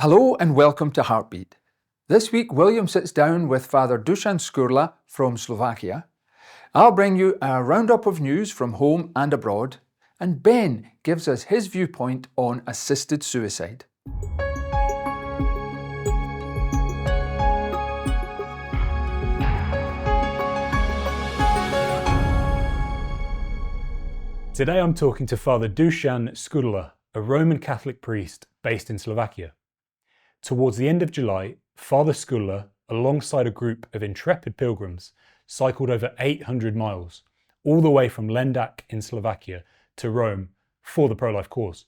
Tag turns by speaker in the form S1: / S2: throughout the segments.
S1: Hello and welcome to Heartbeat. This week, William sits down with Father Dusan Skurla from Slovakia. I'll bring you a roundup of news from home and abroad, and Ben gives us his viewpoint on assisted suicide.
S2: Today I'm talking to Father Dusan Skurla, a Roman Catholic priest based in Slovakia. Towards the end of July, Father Skurla, alongside a group of intrepid pilgrims, cycled over 800 miles, all the way from Lendac in Slovakia to Rome for the pro-life cause.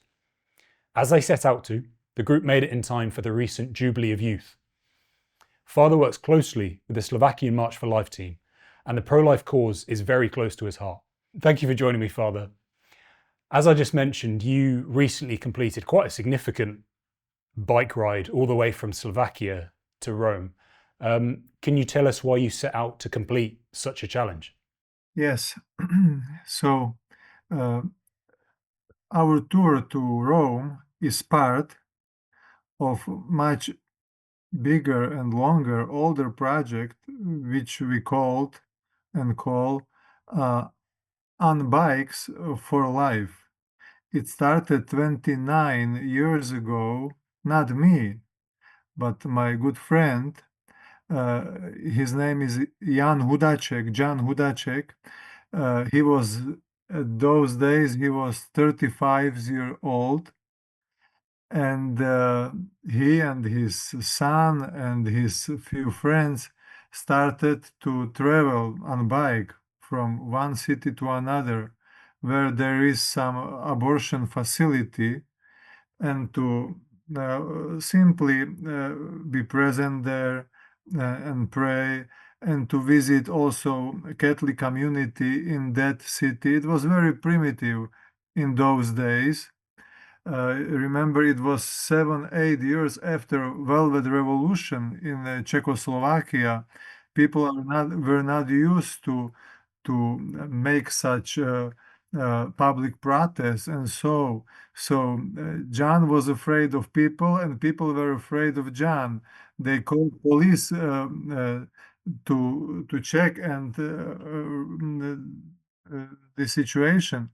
S2: As they set out to, the group made it in time for the recent Jubilee of Youth. Father works closely with the Slovakian March for Life team, and the pro-life cause is very close to his heart. Thank you for joining me, Father. As I just mentioned, you recently completed quite a significant bike ride all the way from Slovakia to Rome. Can you tell us why you set out to complete such a challenge?
S3: Yes. So our tour to Rome is part of much bigger and longer, older project, which we call On Bikes for Life. It started 29 years ago, not me, but my good friend. His name is John Hudacek. He was, at those days, he was 35 years old, and he and his son and his few friends started to travel on bike from one city to another where there is some abortion facility, and to simply be present there and pray, and to visit also a Catholic community in that city. It was very primitive in those days. Remember, it was 7, 8 years after Velvet Revolution in Czechoslovakia. People were not used to make such public protests, and John was afraid of people, and people were afraid of John. They called police to check and the situation.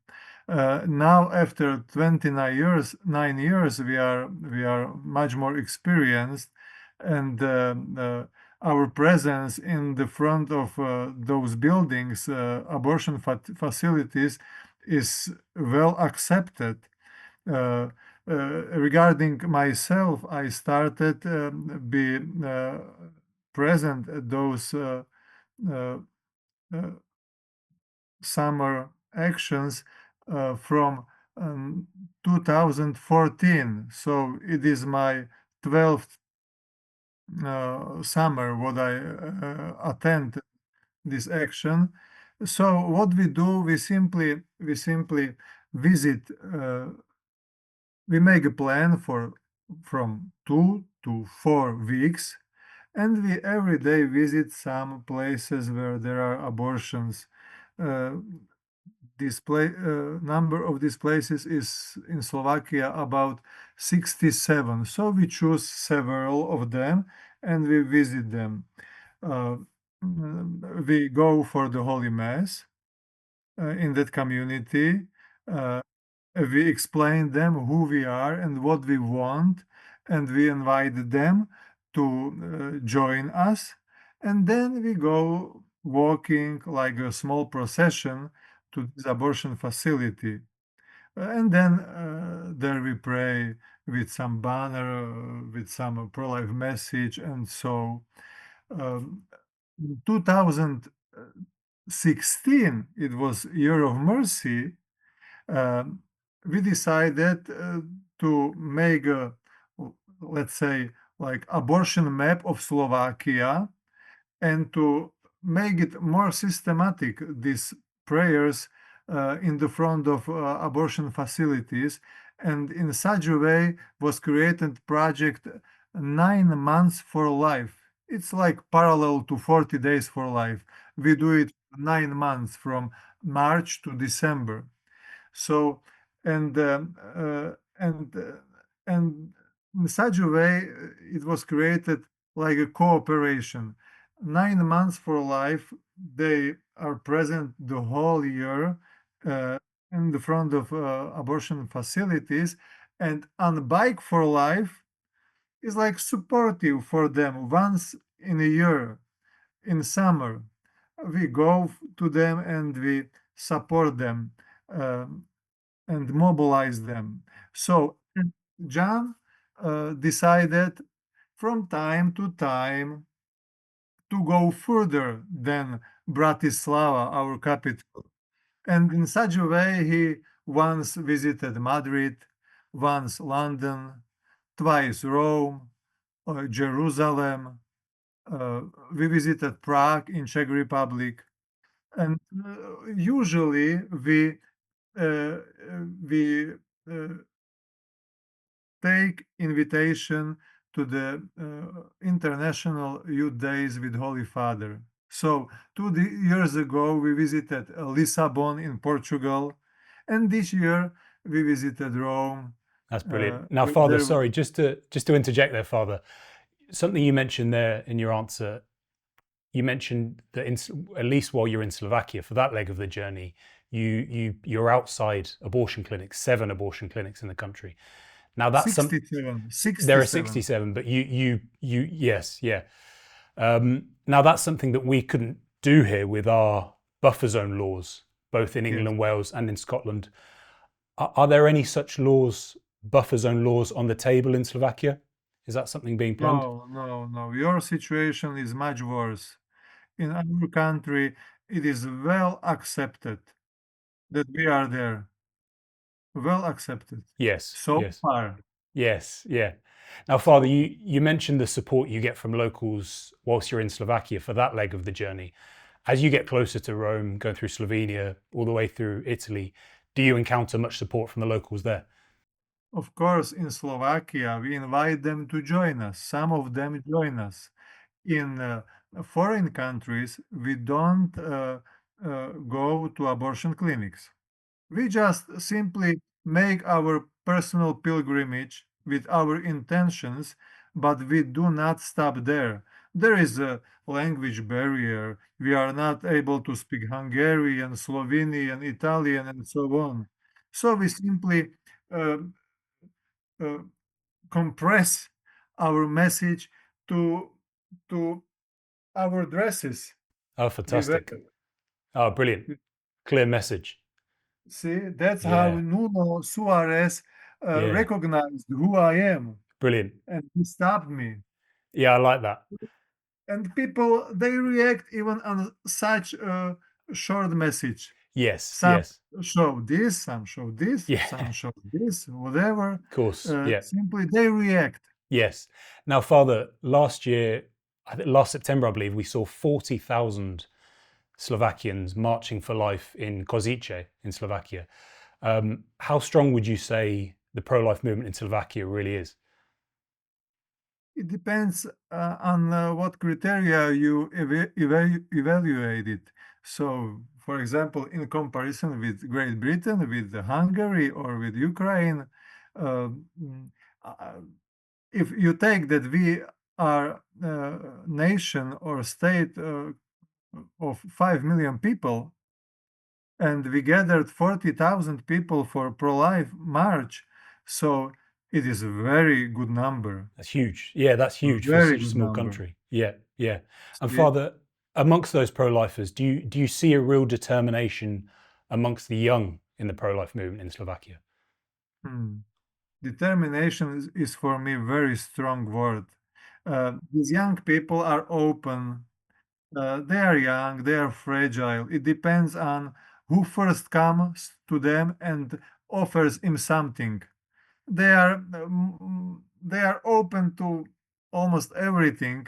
S3: Now, after 29 years, we are much more experienced, and our presence in the front of those buildings, abortion facilities, is well accepted. Regarding myself, I started be present at those summer actions from 2014. So it is my 12th summer what I attend this action. So what we do, we simply visit. We make a plan for from 2 to 4 weeks, and we every day visit some places where there are abortions. Number of these places is in Slovakia about 67. So we choose several of them and we visit them. We go for the Holy Mass in that community. We explain them who we are and what we want, and we invite them to join us. And then we go walking like a small procession to this abortion facility. And then there we pray with some banner, with some pro-life message, and so. 2016, it was Year of Mercy. We decided to make a, let's say, like abortion map of Slovakia, and to make it more systematic, these prayers in the front of abortion facilities. And in such a way was created project 9 months for life. It's like parallel to 40 days for life. We do it 9 months from March to December. So, and in such a way, it was created like a cooperation. 9 months for life, they are present the whole year uh, in the front of abortion facilities, and on Bike for Life is like supportive for them once in a year in summer. We go to them and we support them. And mobilize them. So John decided from time to time to go further than Bratislava, our capital. And in such a way, he once visited Madrid, once London, twice Rome, Jerusalem. Uh, we visited Prague in Czech Republic, and usually uh, we uh, take invitation to the International Youth Days with Holy Father. So 2 years ago, we visited Lisbon in Portugal, and this year we visited Rome.
S2: That's brilliant. Now, Father, sorry, just to interject there, Father, something you mentioned there in your answer, you mentioned that at least while you're in Slovakia for that leg of the journey, you're outside abortion clinics, 7 abortion clinics in the country. Now that's
S3: 67.
S2: There are 67, but yes, yeah. Now that's something that we couldn't do here with our buffer zone laws, both in England and Wales and in Scotland. Are there any such laws, buffer zone laws, on the table in Slovakia? Is that something being planned?
S3: No. Your situation is much worse. In our country, it is well accepted that we are there. Well accepted.
S2: Yes.
S3: So
S2: yes.
S3: far.
S2: Yes. Yeah. Now, Father, you mentioned the support you get from locals whilst you're in Slovakia for that leg of the journey. As you get closer to Rome, going through Slovenia, all the way through Italy, do you encounter much support from the locals there?
S3: Of course, in Slovakia, we invite them to join us. Some of them join us. In foreign countries, we don't go to abortion clinics. We just simply make our personal pilgrimage with our intentions, but we do not stop there. There is a language barrier. We are not able to speak Hungarian, Slovenian, Italian, and so on. So we simply uh, uh, compress our message to to our dresses.
S2: Oh, fantastic. Oh, brilliant. Clear message.
S3: See, that's how Nuno Suarez recognized who I am.
S2: Brilliant.
S3: And he stopped me.
S2: Yeah, I like that.
S3: And people, they react even on such a short message.
S2: Yes,
S3: some show this, some show this, some show this, whatever.
S2: Of course,
S3: Simply they react.
S2: Yes. Now, Father, last September, I believe, we saw 40,000 Slovakians marching for life in Kozice in Slovakia. How strong would you say the pro-life movement in Slovakia really is?
S3: It depends on what criteria you evaluate it. So, for example, in comparison with Great Britain, with Hungary, or with Ukraine, uh, if you take that we are a nation or state of 5 million people, and we gathered 40,000 people for pro-life march, so it is a very good number.
S2: That's huge. Yeah, that's huge for such a small country. Yeah. And Father, amongst those pro-lifers, do you see a real determination amongst the young in the pro-life movement in Slovakia?
S3: Determination is for me a very strong word. These young people are open. They are young, they are fragile. It depends on who first comes to them and offers him something. They are open to almost everything.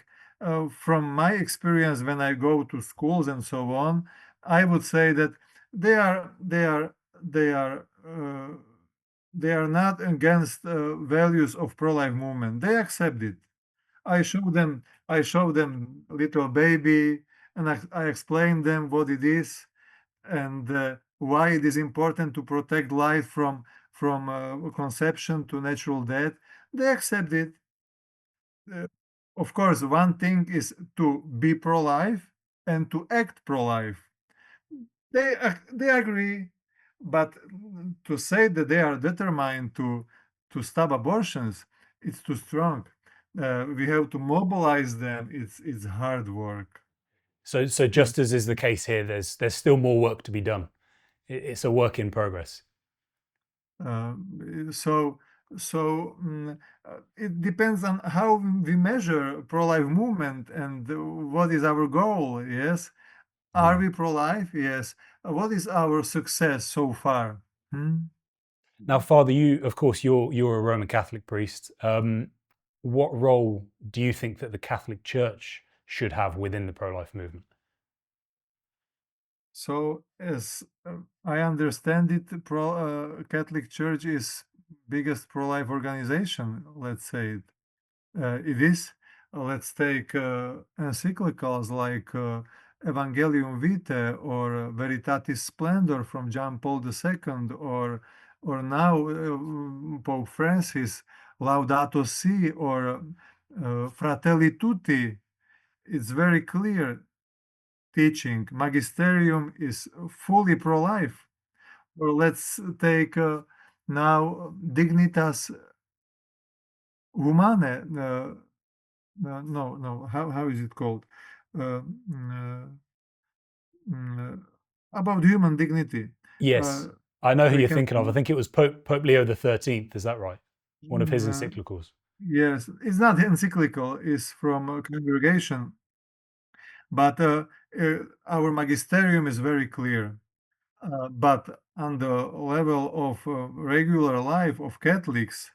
S3: From my experience, when I go to schools and so on, I would say that they are not against values of pro-life movement. They accept it. I show them little baby, and I explain them what it is, and why it is important to protect life from conception to natural death. they accept it. Of course, one thing is to be pro-life and to act pro-life. They agree, but to say that they are determined to stop abortions, it's too strong. We have to mobilize them. It's hard work.
S2: So just as is the case here, there's still more work to be done. It's a work in progress.
S3: Uh, so it depends on how we measure pro-life movement and what is our goal. Yes, are we pro-life? Yes. What is our success so far?
S2: Now, Father, you, of course, you're a Roman Catholic priest. What role do you think that the Catholic Church should have within the pro-life movement?
S3: So, as I understand it, Catholic Church is biggest pro-life organization. Let's say it. It is. Let's take encyclicals like Evangelium Vitae or Veritatis Splendor from John Paul II, or now Pope Francis, Laudato Si, or Fratelli Tutti. It's very clear teaching. Magisterium is fully pro-life. Or let's take now Dignitas Humanae. No. How is it called? Uh, mm, about human dignity.
S2: Yes, I know who
S3: We
S2: you're
S3: can.
S2: thinking of. I think it was Pope Leo XIII. Is that right? One of his
S3: Uh,
S2: encyclicals.
S3: yes, it's not encyclical. It's from a congregation, but our magisterium is very clear. But on the level of regular life of Catholics,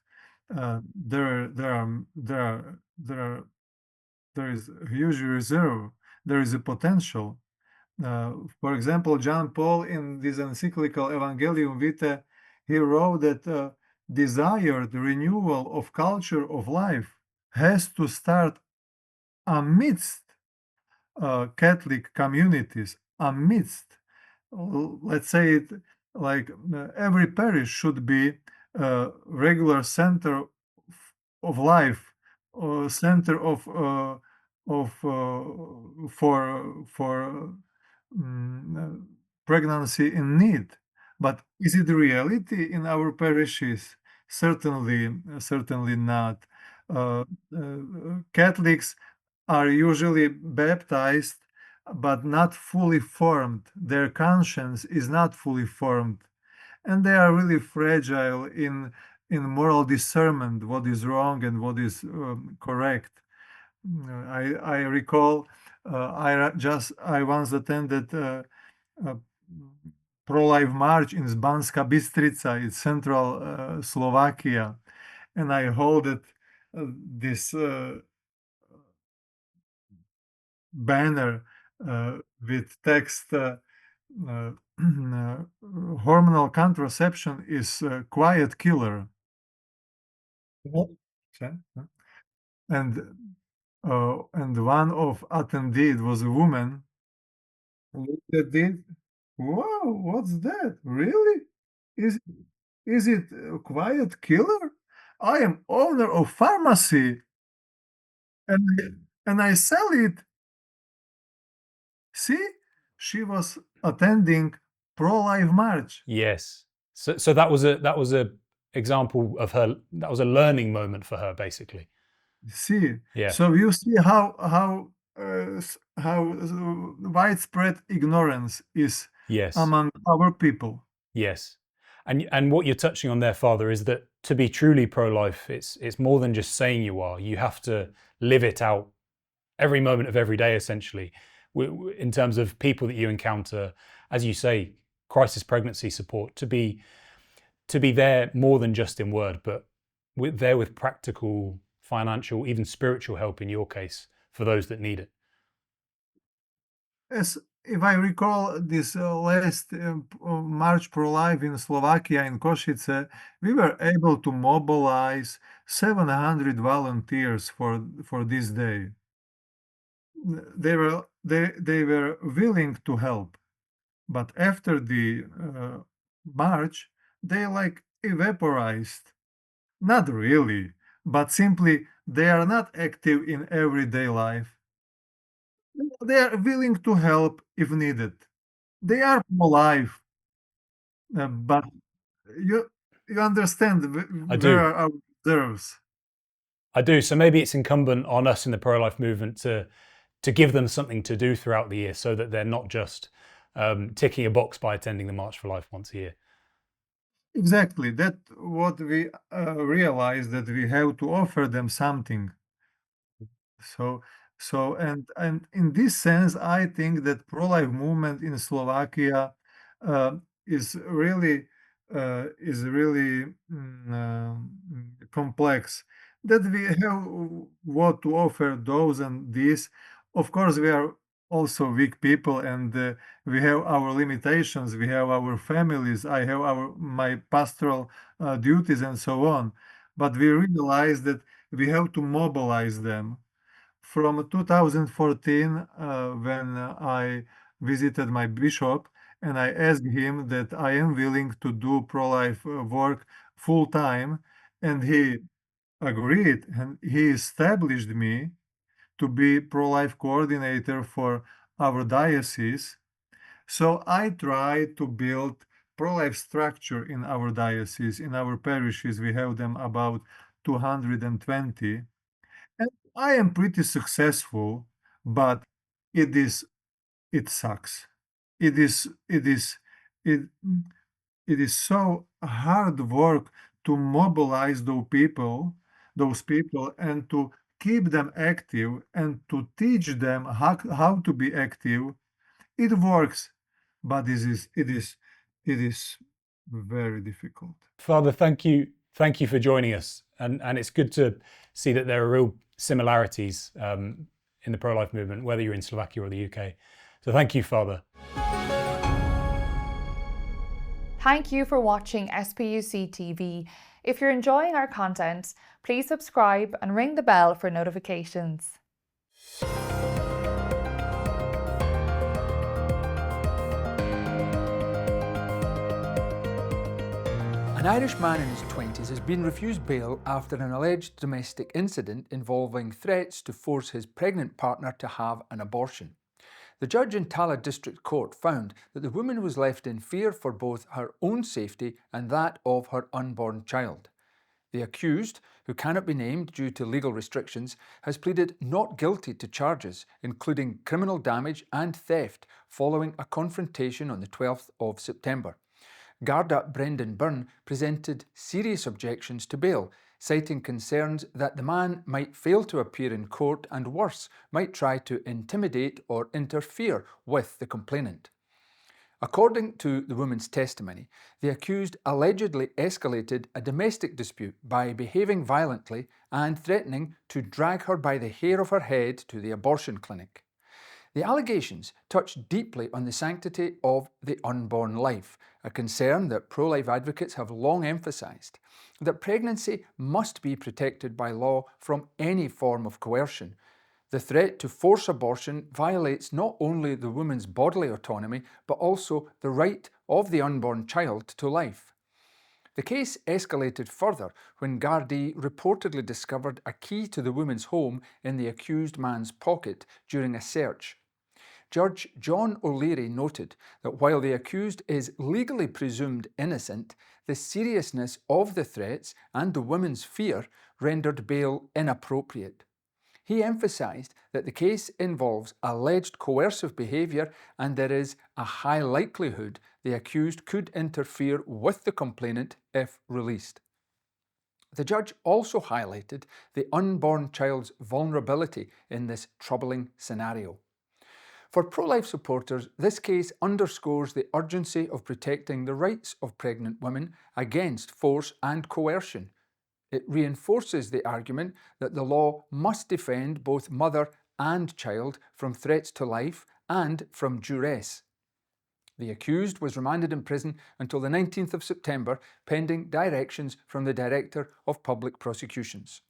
S3: there is a huge reserve. There is a potential. For example, John Paul in this encyclical Evangelium Vitae, he wrote that desired renewal of culture of life has to start amidst Catholic communities, amidst, let's say it like every parish should be a regular center of life, or center of for pregnancy in need. But is it reality in our parishes? Certainly not. Catholics are usually baptized, but not fully formed. Their conscience is not fully formed, and they are really fragile in moral discernment, what is wrong and what is correct. I recall I once attended a pro-life march in Banska Bystrica, it's central Slovakia, and I hold this banner with text hormonal contraception is a quiet killer. And one of attendee was a woman who looked at it. Wow, what's that? Really? Is is it a quiet killer? I am owner of pharmacy and I sell it. See, she was attending pro-life march.
S2: Yes. So that was a example of her. That was a learning moment for her, basically.
S3: See,
S2: Yeah.
S3: so you see how widespread ignorance is
S2: Yes.
S3: among our people.
S2: Yes. And what you're touching on there, Father, is that to be truly pro-life, it's more than just saying you are. You have to live it out every moment of every day, essentially, in terms of people that you encounter, as you say, crisis pregnancy support, to be there more than just in word, but there with practical, financial, even spiritual help in your case for those that need it.
S3: As if I recall this last March Pro Life in Slovakia in Košice, we were able to mobilize 700 volunteers for this day. They were willing to help, but after the march, they like evaporized. Not really. but simply they are not active in everyday life. They are willing to help if needed. They are pro-life, but you you understand
S2: I
S3: where
S2: do.
S3: are our reserves.
S2: I do. So maybe it's incumbent on us in the pro-life movement to give them something to do throughout the year, so that they're not just ticking a box by attending the March for Life once a year.
S3: Exactly. That what we realize, that we have to offer them something. So, and in this sense, I think that pro-life movement in Slovakia uh, is really complex. That we have what to offer those and these. Of course, we are also weak people, and we have our limitations. We have our families. I have my pastoral duties and so on. But we realize that we have to mobilize them from 2014, when I visited my bishop and I asked him that I am willing to do pro-life work full time, and he agreed, and he established me to be pro-life coordinator for our diocese. So I try to build pro-life structure in our diocese. In our parishes, we have them about 220, and I am pretty successful, but it is it sucks. It is it is it it is so hard work to mobilize those people, and to keep them active and to teach them how to be active. It works, but it is very difficult.
S2: Father, thank you for joining us, and it's good to see that there are real similarities in the pro-life movement, whether you're in Slovakia or the UK. So thank you, Father.
S4: Thank you for watching SPUC TV. If you're enjoying our content, please subscribe and ring the bell for notifications.
S1: An Irish man in his 20s has been refused bail after an alleged domestic incident involving threats to force his pregnant partner to have an abortion. The judge in Tallaght District Court found that the woman was left in fear for both her own safety and that of her unborn child. The accused, who cannot be named due to legal restrictions, has pleaded not guilty to charges, including criminal damage and theft, following a confrontation on the 12th of September. Garda Brendan Byrne presented serious objections to bail, citing concerns that the man might fail to appear in court and, worse, might try to intimidate or interfere with the complainant. According to the woman's testimony, the accused allegedly escalated a domestic dispute by behaving violently and threatening to drag her by the hair of her head to the abortion clinic. The allegations touch deeply on the sanctity of the unborn life, a concern that pro-life advocates have long emphasised. That pregnancy must be protected by law from any form of coercion. The threat to force abortion violates not only the woman's bodily autonomy, but also the right of the unborn child to life. The case escalated further when Gardaí reportedly discovered a key to the woman's home in the accused man's pocket during a search. Judge John O'Leary noted that while the accused is legally presumed innocent, the seriousness of the threats and the woman's fear rendered bail inappropriate. He emphasised that the case involves alleged coercive behaviour and there is a high likelihood the accused could interfere with the complainant if released. The judge also highlighted the unborn child's vulnerability in this troubling scenario. For pro-life supporters, this case underscores the urgency of protecting the rights of pregnant women against force and coercion. It reinforces the argument that the law must defend both mother and child from threats to life and from duress. The accused was remanded in prison until the 19th of September, pending directions from the Director of Public Prosecutions.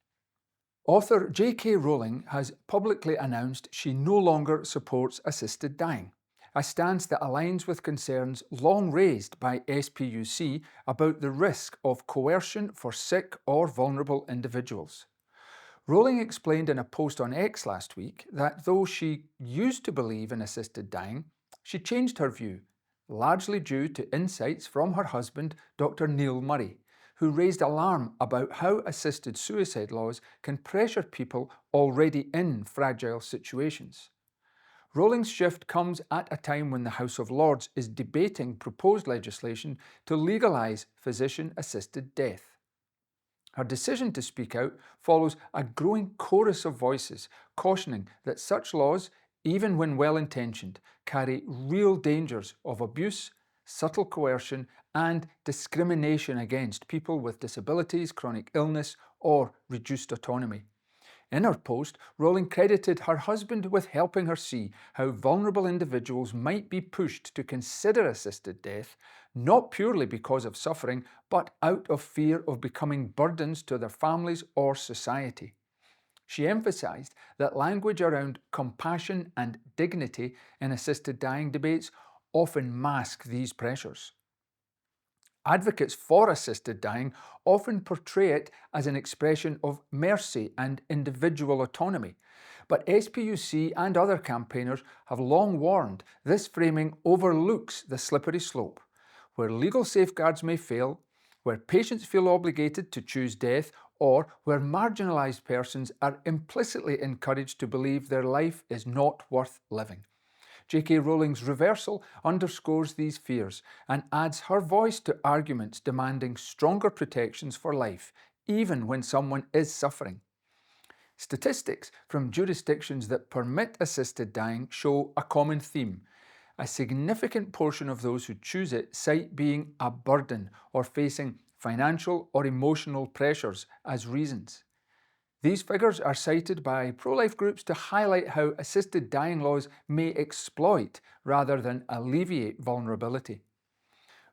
S1: Author J.K. Rowling has publicly announced she no longer supports assisted dying. a stance that aligns with concerns long raised by SPUC about the risk of coercion for sick or vulnerable individuals. Rowling explained in a post on X last week that though she used to believe in assisted dying, she changed her view, largely due to insights from her husband, Dr. Neil Murray, who raised alarm about how assisted suicide laws can pressure people already in fragile situations. Rowling's shift comes at a time when the House of Lords is debating proposed legislation to legalise physician-assisted death. Her decision to speak out follows a growing chorus of voices cautioning that such laws, even when well-intentioned, carry real dangers of abuse, subtle coercion, and discrimination against people with disabilities, chronic illness, or reduced autonomy. In her post, Rowling credited her husband with helping her see how vulnerable individuals might be pushed to consider assisted death, not purely because of suffering, but out of fear of becoming burdens to their families or society. She emphasised that language around compassion and dignity in assisted dying debates often mask these pressures. Advocates for assisted dying often portray it as an expression of mercy and individual autonomy, but SPUC and other campaigners have long warned this framing overlooks the slippery slope, where legal safeguards may fail, where patients feel obligated to choose death, or where marginalised persons are implicitly encouraged to believe their life is not worth living. J.K. Rowling's reversal underscores these fears and adds her voice to arguments demanding stronger protections for life, even when someone is suffering. Statistics from jurisdictions that permit assisted dying show a common theme. A significant portion of those who choose it cite being a burden or facing financial or emotional pressures as reasons. These figures are cited by pro-life groups to highlight how assisted dying laws may exploit rather than alleviate vulnerability.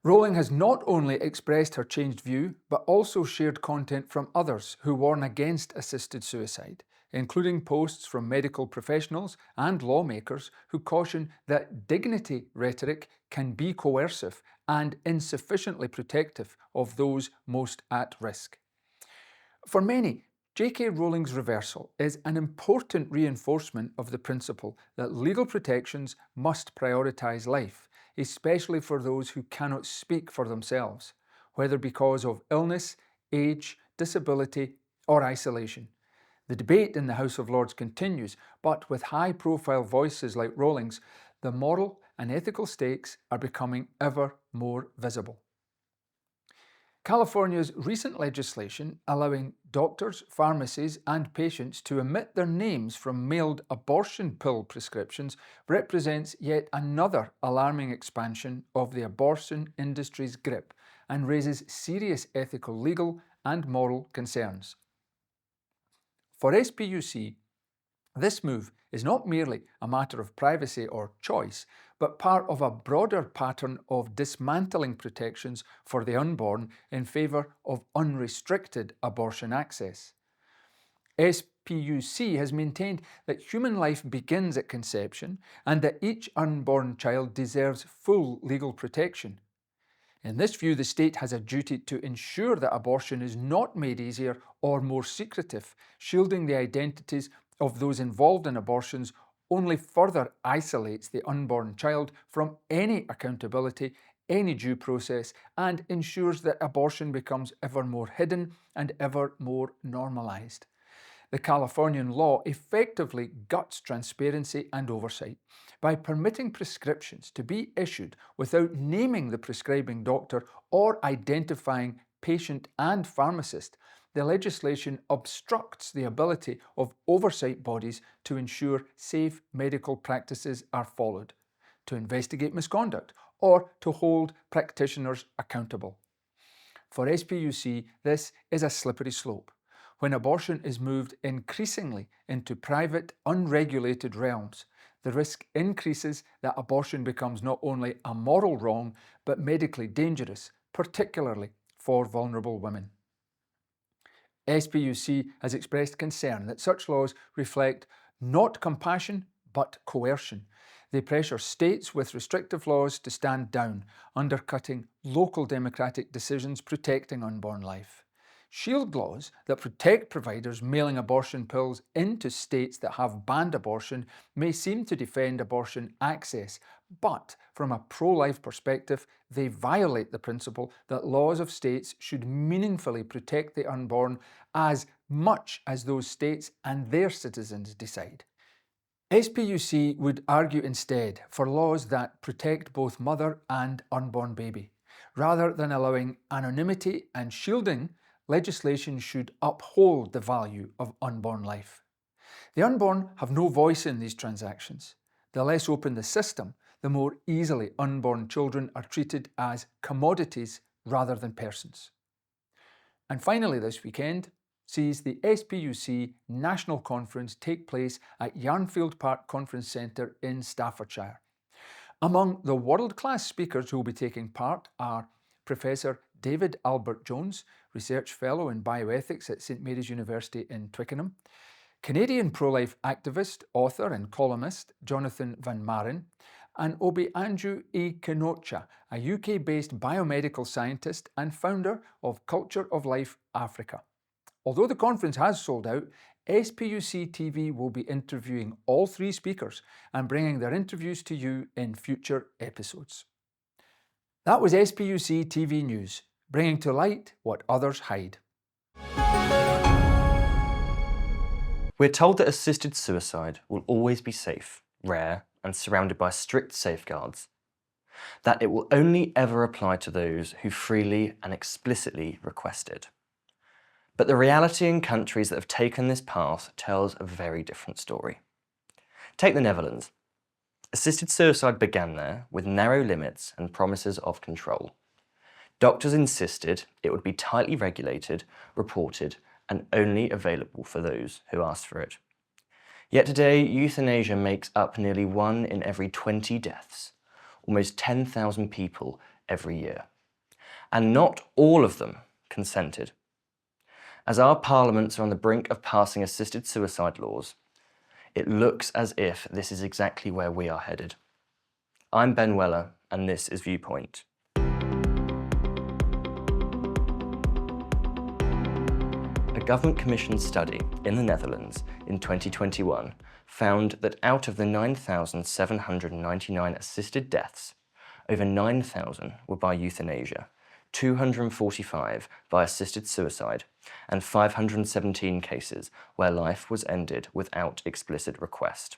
S1: Rowling has not only expressed her changed view, but also shared content from others who warn against assisted suicide, including posts from medical professionals and lawmakers who caution that dignity rhetoric can be coercive and insufficiently protective of those most at risk. For many, J.K. Rowling's reversal is an important reinforcement of the principle that legal protections must prioritise life, especially for those who cannot speak for themselves, whether because of illness, age, disability, or isolation. The debate in the House of Lords continues, but with high-profile voices like Rowling's, the moral and ethical stakes are becoming ever more visible. California's recent legislation allowing doctors, pharmacies and patients to omit their names from mailed abortion pill prescriptions represents yet another alarming expansion of the abortion industry's grip and raises serious ethical, legal and moral concerns. For SPUC, this move is not merely a matter of privacy or choice, but part of a broader pattern of dismantling protections for the unborn in favour of unrestricted abortion access. SPUC has maintained that human life begins at conception and that each unborn child deserves full legal protection. In this view, the state has a duty to ensure that abortion is not made easier or more secretive, shielding the identities of those involved in abortions only further isolates the unborn child from any accountability, any due process, and ensures that abortion becomes ever more hidden and ever more normalised. The Californian law effectively guts transparency and oversight by permitting prescriptions to be issued without naming the prescribing doctor or identifying patient and pharmacist. The legislation obstructs the ability of oversight bodies to ensure safe medical practices are followed, to investigate misconduct, or to hold practitioners accountable. For SPUC, this is a slippery slope. When abortion is moved increasingly into private, unregulated realms, the risk increases that abortion becomes not only a moral wrong, but medically dangerous, particularly for vulnerable women. SPUC has expressed concern that such laws reflect not compassion, but coercion. They pressure states with restrictive laws to stand down, undercutting local democratic decisions protecting unborn life. Shield laws that protect providers mailing abortion pills into states that have banned abortion may seem to defend abortion access, but from a pro-life perspective, they violate the principle that laws of states should meaningfully protect the unborn as much as those states and their citizens decide. SPUC would argue instead for laws that protect both mother and unborn baby. Rather than allowing anonymity and shielding, legislation should uphold the value of unborn life. The unborn have no voice in these transactions. The less open the system, the more easily unborn children are treated as commodities rather than persons. And finally this weekend sees the SPUC National Conference take place at Yarnfield Park Conference Centre in Staffordshire. Among the world-class speakers who will be taking part are Professor David Albert Jones, Research Fellow in Bioethics at St Mary's University in Twickenham, Canadian pro-life activist, author and columnist Jonathan Van Maren, and Obianju Ikenocha, a UK-based biomedical scientist and founder of Culture of Life Africa. Although the conference has sold out, SPUC TV will be interviewing all three speakers and bringing their interviews to you in future episodes. That was SPUC TV News, bringing to light what others hide.
S5: We're told that assisted suicide will always be safe, rare, and surrounded by strict safeguards. That it will only ever apply to those who freely and explicitly request it. But the reality in countries that have taken this path tells a very different story. Take the Netherlands. Assisted suicide began there with narrow limits and promises of control. Doctors insisted it would be tightly regulated, reported, and only available for those who asked for it. Yet today, euthanasia makes up nearly 1 in every 20 deaths, almost 10,000 people every year. And not all of them consented. As our parliaments are on the brink of passing assisted suicide laws, it looks as if this is exactly where we are headed. I'm Ben Weller, and this is Viewpoint. A government-commissioned study in the Netherlands in 2021 found that out of the 9,799 assisted deaths, over 9,000 were by euthanasia, 245 by assisted suicide, and 517 cases where life was ended without explicit request.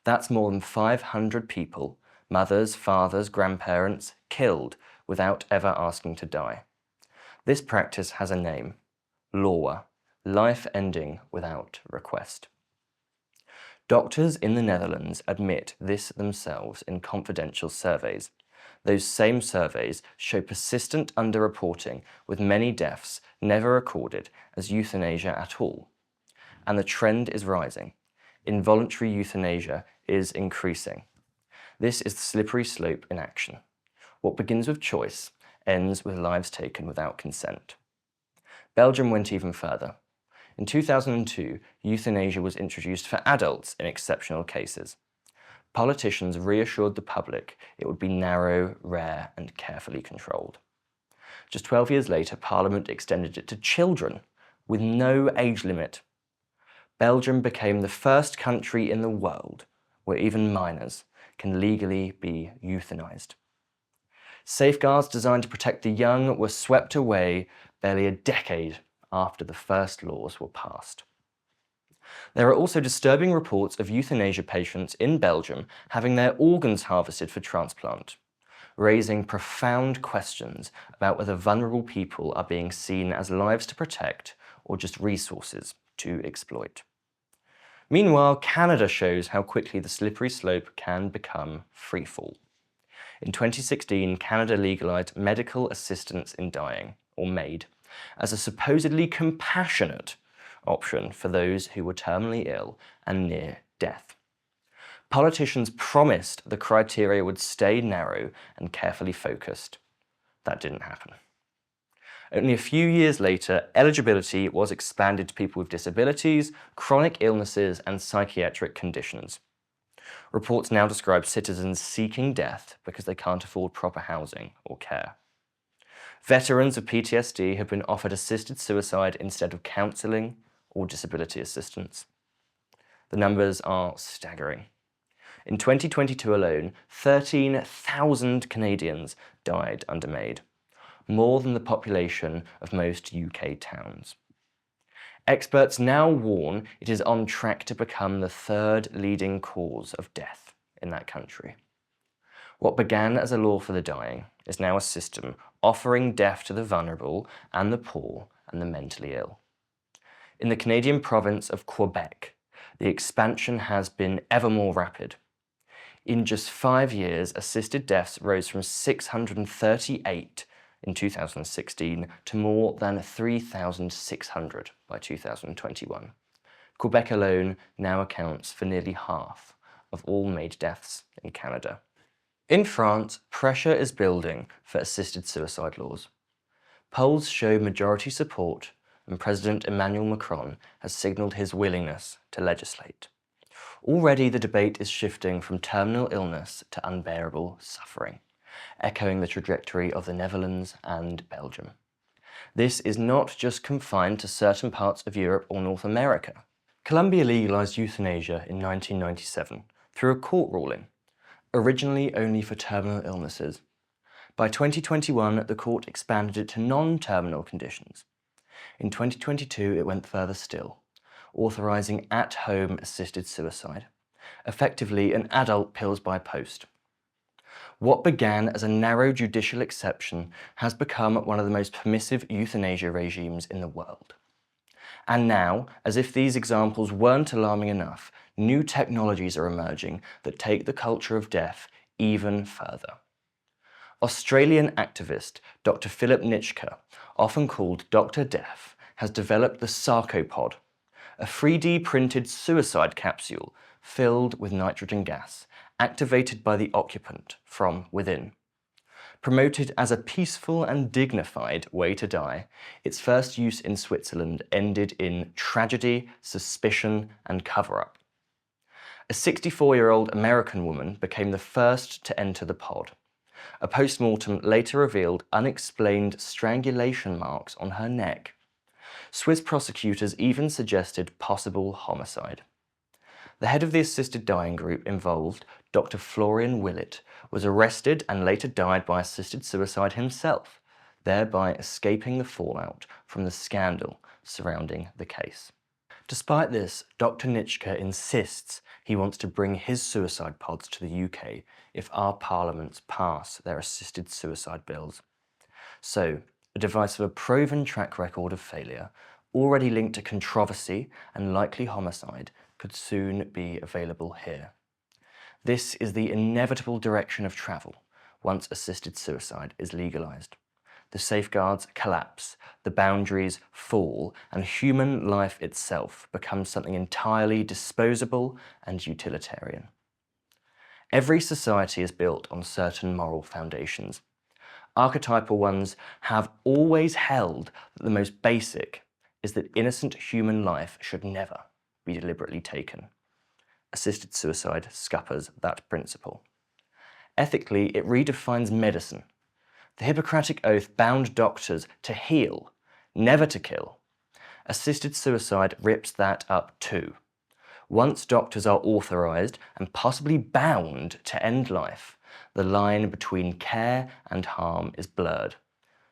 S5: That's more than 500 people, mothers, fathers, grandparents, killed without ever asking to die. This practice has a name: LAW, life ending without request. Doctors in the Netherlands admit this themselves in confidential surveys. Those same surveys show persistent underreporting, with many deaths never recorded as euthanasia at all. And the trend is rising. Involuntary euthanasia is increasing. This is the slippery slope in action. What begins with choice ends with lives taken without consent. Belgium went even further. In 2002, euthanasia was introduced for adults in exceptional cases. Politicians reassured the public it would be narrow, rare, and carefully controlled. Just 12 years later, Parliament extended it to children with no age limit. Belgium became the first country in the world where even minors can legally be euthanized. Safeguards designed to protect the young were swept away barely a decade after the first laws were passed. There are also disturbing reports of euthanasia patients in Belgium having their organs harvested for transplant, raising profound questions about whether vulnerable people are being seen as lives to protect or just resources to exploit. Meanwhile, Canada shows how quickly the slippery slope can become freefall. In 2016, Canada legalized medical assistance in dying, or MAID, as a supposedly compassionate option for those who were terminally ill and near death. Politicians promised the criteria would stay narrow and carefully focused. That didn't happen. Only a few years later, eligibility was expanded to people with disabilities, chronic illnesses, and psychiatric conditions. Reports now describe citizens seeking death because they can't afford proper housing or care. Veterans of PTSD have been offered assisted suicide instead of counselling or disability assistance. The numbers are staggering. In 2022 alone, 13,000 Canadians died under MAID, more than the population of most UK towns. Experts now warn it is on track to become the third leading cause of death in that country. What began as a law for the dying is now a system offering death to the vulnerable and the poor and the mentally ill. In the Canadian province of Quebec, the expansion has been ever more rapid. In just 5 years, assisted deaths rose from 638 in 2016 to more than 3,600 by 2021. Quebec alone now accounts for nearly half of all MAID deaths in Canada. In France, pressure is building for assisted suicide laws. Polls show majority support, and President Emmanuel Macron has signalled his willingness to legislate. Already the debate is shifting from terminal illness to unbearable suffering, echoing the trajectory of the Netherlands and Belgium. This is not just confined to certain parts of Europe or North America. Colombia legalised euthanasia in 1997 through a court ruling, originally only for terminal illnesses. By 2021, the court expanded it to non-terminal conditions. In 2022, it went further still, authorising at-home assisted suicide, effectively an adult pills by post. What began as a narrow judicial exception has become one of the most permissive euthanasia regimes in the world. And now, as if these examples weren't alarming enough, new technologies are emerging that take the culture of death even further. Australian activist Dr. Philip Nitschke, often called Dr. Death, has developed the Sarcopod, a 3D printed suicide capsule filled with nitrogen gas, activated by the occupant from within. Promoted as a peaceful and dignified way to die, its first use in Switzerland ended in tragedy, suspicion, and cover-up. A 64-year-old American woman became the first to enter the pod. A post-mortem later revealed unexplained strangulation marks on her neck. Swiss prosecutors even suggested possible homicide. The head of the assisted dying group involved, Dr. Florian Willett, was arrested and later died by assisted suicide himself, thereby escaping the fallout from the scandal surrounding the case. Despite this, Dr. Nitschke insists he wants to bring his suicide pods to the UK if our parliaments pass their assisted suicide bills. So, a device with a proven track record of failure, already linked to controversy and likely homicide, could soon be available here. This is the inevitable direction of travel once assisted suicide is legalised. The safeguards collapse, the boundaries fall, and human life itself becomes something entirely disposable and utilitarian. Every society is built on certain moral foundations. Archetypal ones have always held that the most basic is that innocent human life should never be deliberately taken. Assisted suicide scuppers that principle. Ethically, it redefines medicine. The Hippocratic Oath bound doctors to heal, never to kill. Assisted suicide rips that up too. Once doctors are authorised and possibly bound to end life, the line between care and harm is blurred,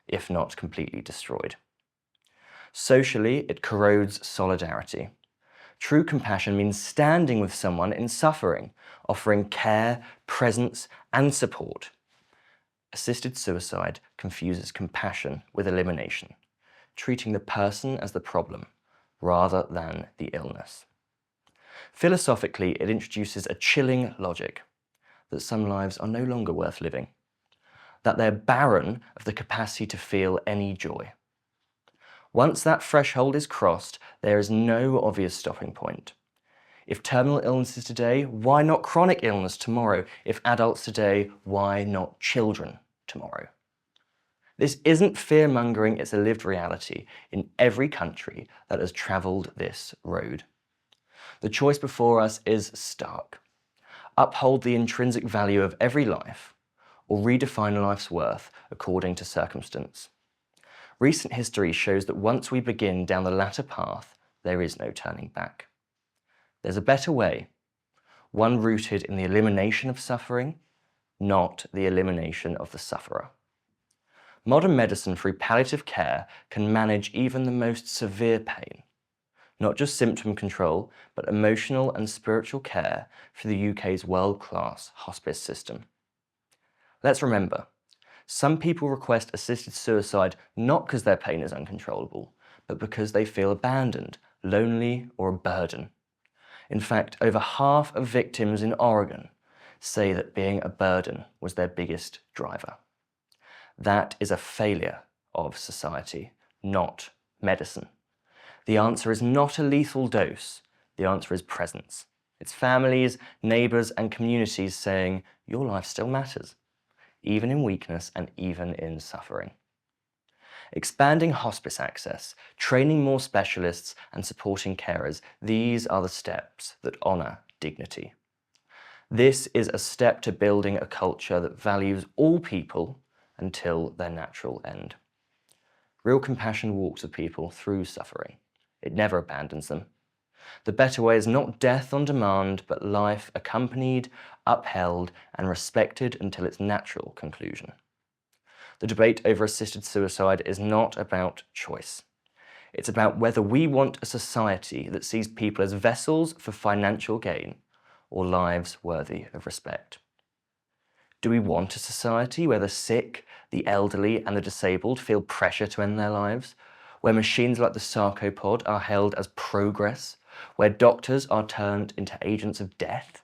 S5: if not completely destroyed. Socially, it corrodes solidarity. True compassion means standing with someone in suffering, offering care, presence, and support. Assisted suicide confuses compassion with elimination, treating the person as the problem rather than the illness. Philosophically, it introduces a chilling logic that some lives are no longer worth living, that they're barren of the capacity to feel any joy. Once that threshold is crossed, there is no obvious stopping point. If terminal illness is today, why not chronic illness tomorrow? If adults today, why not children tomorrow? This isn't fear-mongering, it's a lived reality in every country that has travelled this road. The choice before us is stark. uphold the intrinsic value of every life, or redefine life's worth according to circumstance. Recent history shows that once we begin down the latter path, there is no turning back. There's a better way, one rooted in the elimination of suffering, not the elimination of the sufferer. Modern medicine through palliative care can manage even the most severe pain, not just symptom control, but emotional and spiritual care through the UK's world-class hospice system. Let's remember, some people request assisted suicide not because their pain is uncontrollable, but because they feel abandoned, lonely, or a burden. In fact, over half of victims in Oregon say that being a burden was their biggest driver. That is a failure of society, not medicine. The answer is not a lethal dose. The answer is presence. It's families, neighbours, and communities saying, your life still matters, even in weakness and even in suffering. Expanding hospice access, training more specialists, and supporting carers, these are the steps that honour dignity. This is a step to building a culture that values all people until their natural end. Real compassion walks with people through suffering. It never abandons them. The better way is not death on demand, but life accompanied, upheld, and respected until its natural conclusion. The debate over assisted suicide is not about choice. It's about whether we want a society that sees people as vessels for financial gain or lives worthy of respect. Do we want a society where the sick, the elderly, and the disabled feel pressure to end their lives? Where machines like the sarcopod are held as progress? Where doctors are turned into agents of death?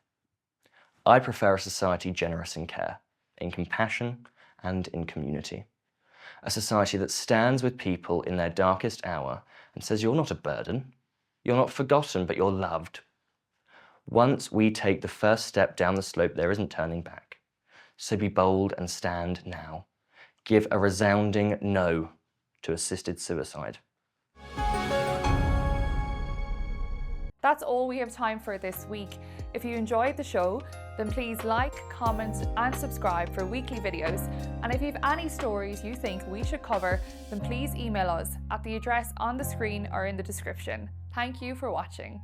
S5: I prefer a society generous in care, in compassion, and in community. A society that stands with people in their darkest hour and says, you're not a burden, you're not forgotten, but you're loved. Once we take the first step down the slope, there isn't turning back. So be bold and stand now. Give a resounding no to assisted suicide.
S4: That's all we have time for this week. If you enjoyed the show, then please like, comment and subscribe for weekly videos. And if you have any stories you think we should cover, then please email us at the address on the screen or in the description. Thank you for watching.